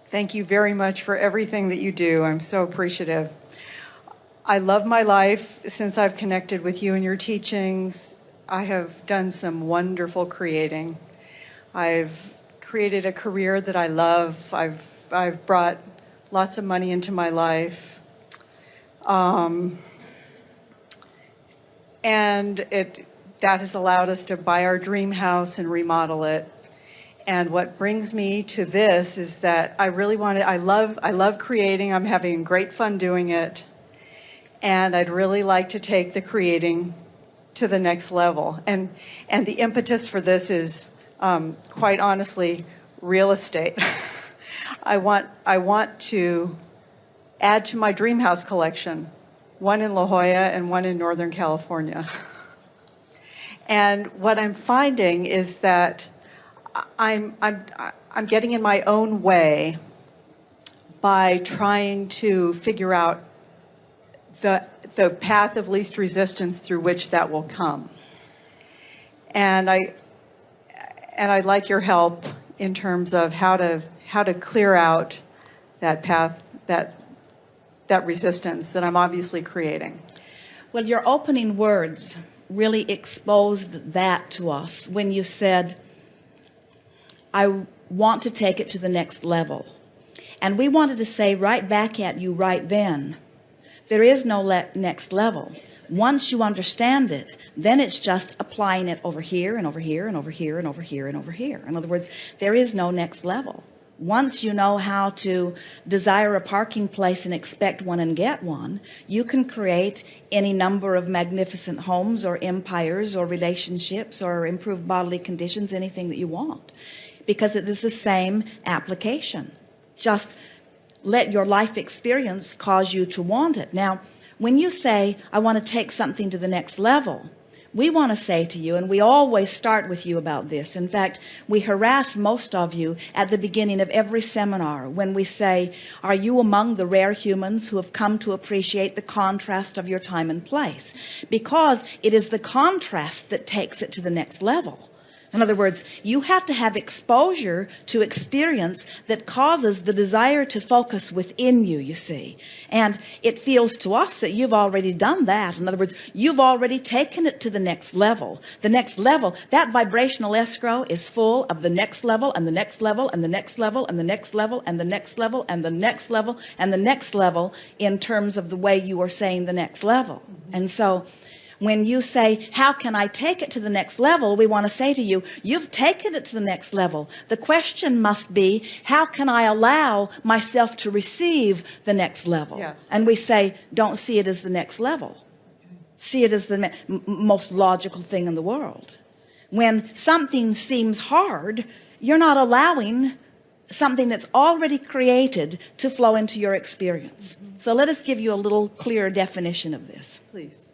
Thank you very much for everything that you do. I'm so appreciative. I love my life since I've connected with you and your teachings. I have done some wonderful creating. I've created a career that I love. I've brought lots of money into my life. And that has allowed us to buy our dream house and remodel it. And what brings me to this is that I love creating. I'm having great fun doing it. And I'd really like to take the creating to the next level. And the impetus for this is, quite honestly, real estate. I want to add to my dream house collection, one in La Jolla and one in Northern California. And what I'm finding is that I'm getting in my own way by trying to figure out the path of least resistance through which that will come. And I'd like your help in terms of how to clear out that path, that resistance that I'm obviously creating. Well, your opening words really exposed that to us when you said, I want to take it to the next level. And we wanted to say right back at you right then, there is no next level. Once you understand it, then it's just applying it over here and over here and over here and over here and over here. In other words, there is no next level. Once you know how to desire a parking place and expect one and get one, you can create any number of magnificent homes or empires or relationships or improved bodily conditions, anything that you want, because it is the same application. Just let your life experience cause you to want it. Now, when you say, I want to take something to the next level, we want to say to you, and we always start with you about this. In fact, we harass most of you at the beginning of every seminar when we say, are you among the rare humans who have come to appreciate the contrast of your time and place? Because it is the contrast that takes it to the next level. In other words, you have to have exposure to experience that causes the desire to focus within you, you see. And it feels to us that you've already done that. In other words, you've already taken it to the next level. The next level, that vibrational escrow is full of the next level and the next level and the next level and the next level and the next level and the next level and the next level in terms of the way you are saying the next level. And so when you say, how can I take it to the next level? We want to say to you, you've taken it to the next level. The question must be, how can I allow myself to receive the next level? Yes. And we say, don't see it as the next level. See it as the most logical thing in the world. When something seems hard, you're not allowing something that's already created to flow into your experience. So let us give you a little clearer definition of this. Please.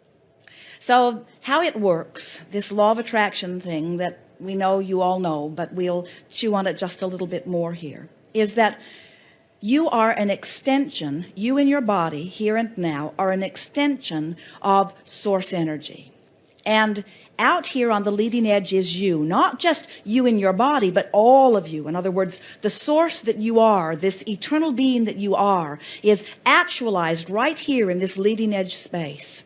So how it works, this law of attraction thing that we know you all know, but we'll chew on it just a little bit more here, is that you are an extension, you and your body here and now are an extension of source energy. And out here on the leading edge is you, not just you and your body, but all of you. In other words, the source that you are, this eternal being that you are, is actualized right here in this leading edge space.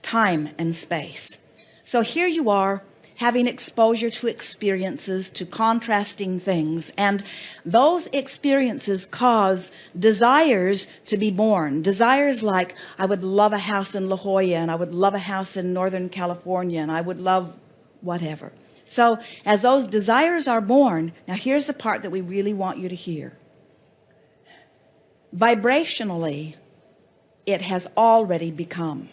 Time and space. So here you are having exposure to experiences, to contrasting things, and those experiences cause desires to be born. Desires like, I would love a house in La Jolla, and I would love a house in Northern California, and I would love whatever. So as those desires are born, now here's the part that we really want you to hear. Vibrationally, it has already become.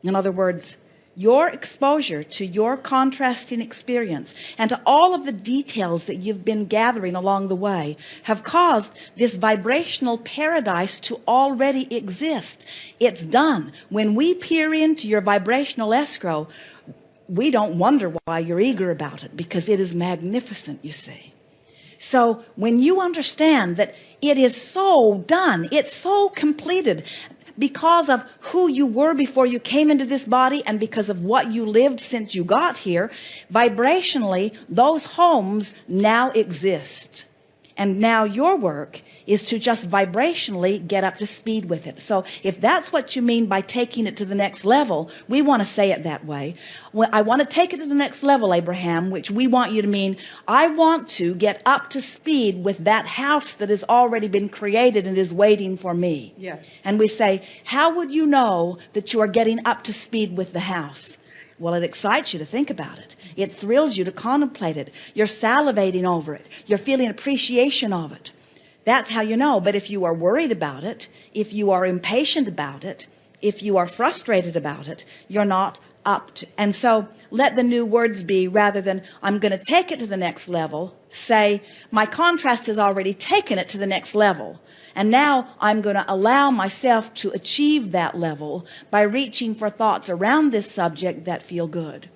In other words, your exposure to your contrasting experience and to all of the details that you've been gathering along the way have caused this vibrational paradise to already exist. It's done. When we peer into your vibrational escrow, we don't wonder why you're eager about it, because it is magnificent, you see. So when you understand that it is so done, it's so completed, because of who you were before you came into this body and because of what you lived since you got here, vibrationally, those homes now exist. And now your work is to just vibrationally get up to speed with it. So if that's what you mean by taking it to the next level, we want to say it that way. Well, I want to take it to the next level, Abraham, which we want you to mean, I want to get up to speed with that house that has already been created and is waiting for me. Yes. And we say, how would you know that you are getting up to speed with the house? Well, it excites you to think about it. It thrills you to contemplate it. You're salivating over it. You're feeling appreciation of it. That's how you know. But if you are worried about it, if you are impatient about it, if you are frustrated about it, you're not up to. And so let the new words be, rather than I'm going to take it to the next level, say my contrast has already taken it to the next level. And now I'm going to allow myself to achieve that level by reaching for thoughts around this subject that feel good.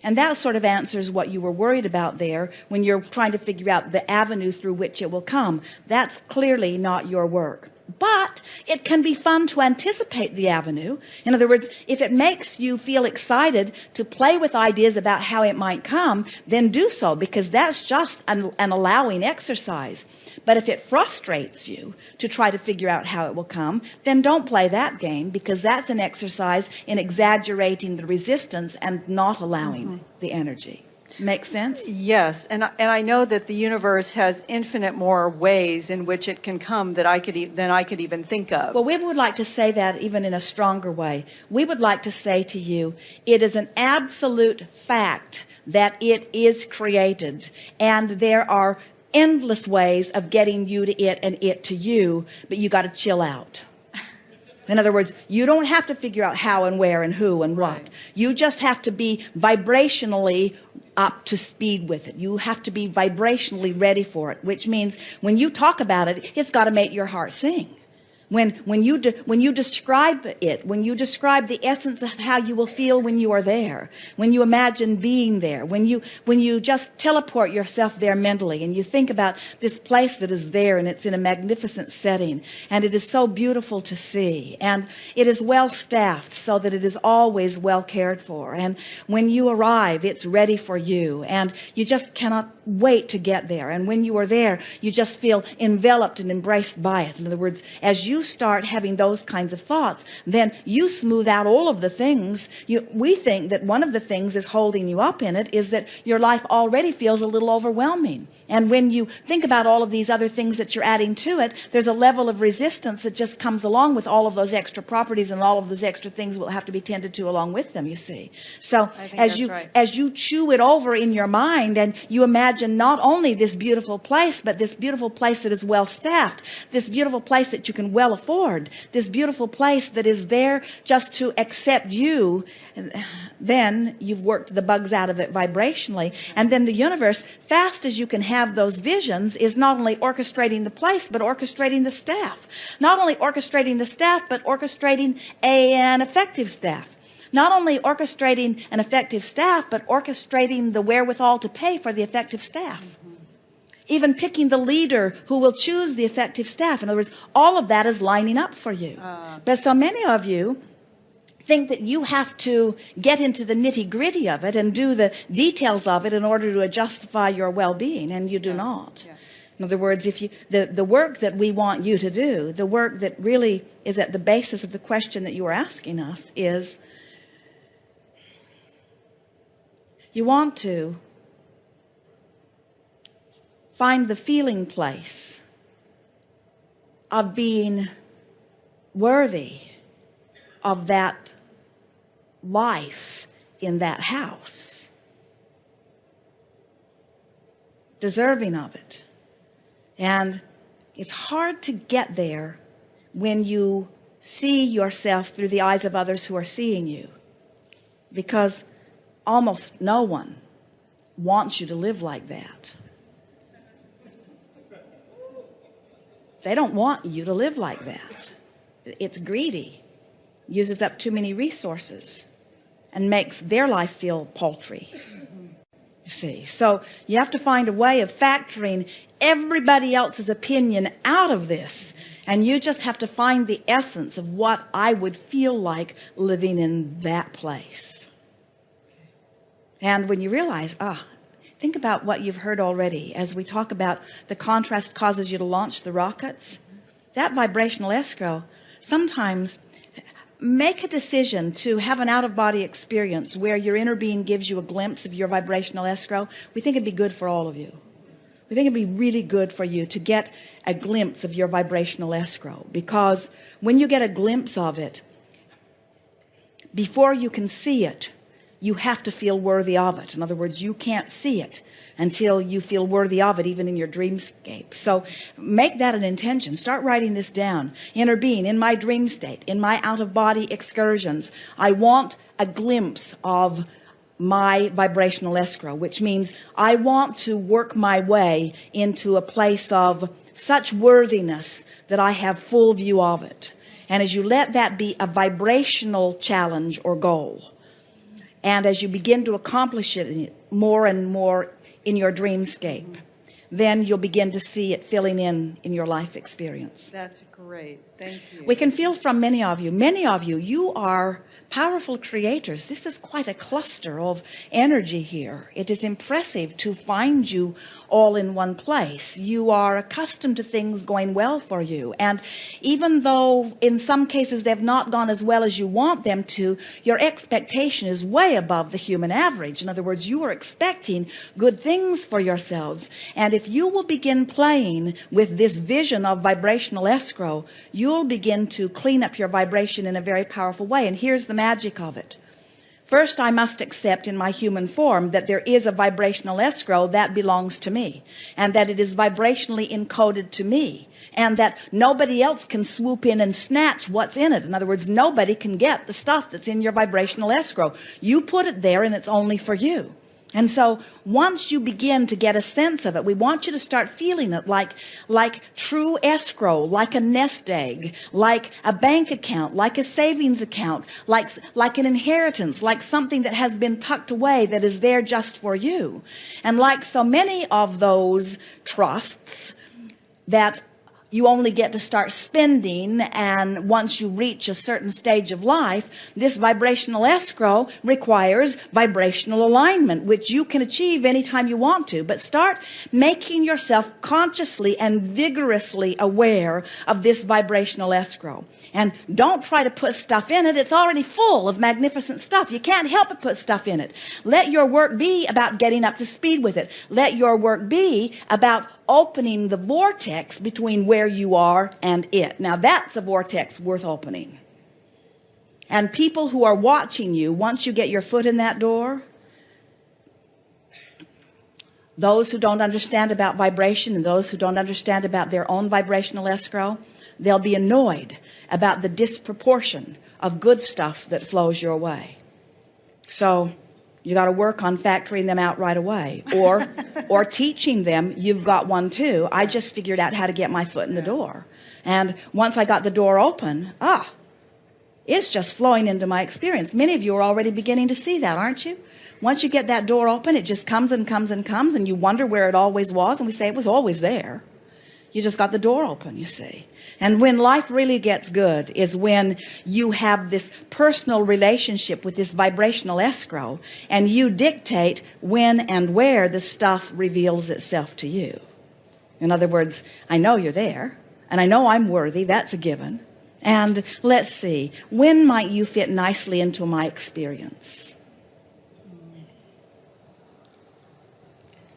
And that sort of answers what you were worried about there when you're trying to figure out the avenue through which it will come. That's clearly not your work. But it can be fun to anticipate the avenue. In other words, if it makes you feel excited to play with ideas about how it might come, then do so, because that's just an allowing exercise. But if it frustrates you to try to figure out how it will come, then don't play that game, because that's an exercise in exaggerating the resistance and not allowing the energy. Make sense? Yes, and I know that the universe has infinite more ways in which it can come that than I could even think of. Well, we would like to say that even in a stronger way. We would like to say to you, it is an absolute fact that it is created, and there are endless ways of getting you to it and it to you, but you got to chill out. In other words, you don't have to figure out how and where and who and what. Right. You just have to be vibrationally up to speed with it. You have to be vibrationally ready for it, which means when you talk about it, it's got to make your heart sing. When you describe it, when you describe the essence of how you will feel when you are there, when you imagine being there, when you just teleport yourself there mentally, and you think about this place that is there, and it's in a magnificent setting, and it is so beautiful to see, and it is well staffed so that it is always well cared for, and when you arrive, it's ready for you, and you just cannot wait to get there. And when you are there, you just feel enveloped and embraced by it. In other words, as you start having those kinds of thoughts, then you smooth out all of the things. We think that one of the things is holding you up in it is that your life already feels a little overwhelming. And when you think about all of these other things that you're adding to it, there's a level of resistance that just comes along with all of those extra properties, and all of those extra things will have to be tended to along with them, you see. So as you chew it over in your mind, and you imagine not only this beautiful place, but this beautiful place that is well staffed, this beautiful place that you can well afford, this beautiful place that is there just to accept you, then you've worked the bugs out of it vibrationally. And then the universe, fast as you can have those visions, is not only orchestrating the place, but orchestrating the staff. Not only orchestrating the staff, but orchestrating an effective staff. Not only orchestrating an effective staff, but orchestrating the wherewithal to pay for the effective staff. Even picking the leader who will choose the effective staff. In other words, all of that is lining up for you. But so many of you think that you have to get into the nitty-gritty of it and do the details of it in order to justify your well-being, and you do not. Yeah. In other words, if you the work that we want you to do, the work that really is at the basis of the question that you are asking us, is you want to find the feeling place of being worthy of that life in that house, deserving of it. And it's hard to get there when you see yourself through the eyes of others who are seeing you, because almost no one wants you to live like that. They don't want you to live like that. It's greedy, uses up too many resources, and makes their life feel paltry. You see, so you have to find a way of factoring everybody else's opinion out of this, and you just have to find the essence of what I would feel like living in that place. And when you realize, Think about what you've heard already as we talk about the contrast causes you to launch the rockets. That vibrational escrow, sometimes make a decision to have an out-of-body experience where your inner being gives you a glimpse of your vibrational escrow. We think it'd be good for all of you. We think it'd be really good for you to get a glimpse of your vibrational escrow, because when you get a glimpse of it, before you can see it, you have to feel worthy of it. In other words, you can't see it until you feel worthy of it, even in your dreamscape. So make that an intention. Start writing this down. Inner being, in my dream state, in my out-of-body excursions, I want a glimpse of my vibrational escrow, which means I want to work my way into a place of such worthiness that I have full view of it. And as you let that be a vibrational challenge or goal, and as you begin to accomplish it more and more in your dreamscape, then you'll begin to see it filling in your life experience. That's great. Thank you. We can feel from many of you, you are powerful creators. This is quite a cluster of energy here. It is impressive to find you all in one place. You are accustomed to things going well for you. And even though in some cases they've not gone as well as you want them to, your expectation is way above the human average. In other words, you are expecting good things for yourselves. And if you will begin playing with this vision of vibrational escrow, you'll begin to clean up your vibration in a very powerful way. And here's the magic of it. First, I must accept in my human form that there is a vibrational escrow that belongs to me, and that it is vibrationally encoded to me, and that nobody else can swoop in and snatch what's in it. In other words, nobody can get the stuff that's in your vibrational escrow. You put it there and it's only for you. And so once you begin to get a sense of it, we want you to start feeling it like true escrow, like a nest egg, like a bank account, like a savings account, like an inheritance, like something that has been tucked away that is there just for you. And like so many of those trusts that you only get to start spending, and once you reach a certain stage of life, this vibrational escrow requires vibrational alignment, which you can achieve anytime you want to. But start making yourself consciously and vigorously aware of this vibrational escrow. And don't try to put stuff in it. It's already full of magnificent stuff. You can't help but put stuff in it. Let your work be about getting up to speed with it. Let your work be about opening the vortex between where you are and it. Now that's a vortex worth opening. And people who are watching you, once you get your foot in that door, those who don't understand about vibration and those who don't understand about their own vibrational escrow, they'll be annoyed about the disproportion of good stuff that flows your way. So you got to work on factoring them out right away, or teaching them you've got one too. I just figured out how to get my foot in the door. And once I got the door open, it's just flowing into my experience. Many of you are already beginning to see that, aren't you? Once you get that door open, it just comes and comes and comes, and you wonder where it always was, and we say it was always there. You just got the door open, you see. And when life really gets good is when you have this personal relationship with this vibrational escrow, and you dictate when and where the stuff reveals itself to you. In other words, I know you're there, and I know I'm worthy. That's a given. And let's see, when might you fit nicely into my experience?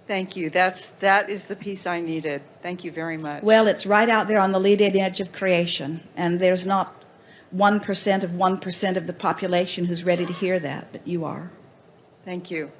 Thank you. That is the piece I needed. Thank you very much. Well, it's right out there on the leading edge of creation, and there's not 1% of 1% of the population who's ready to hear that, but you are. Thank you.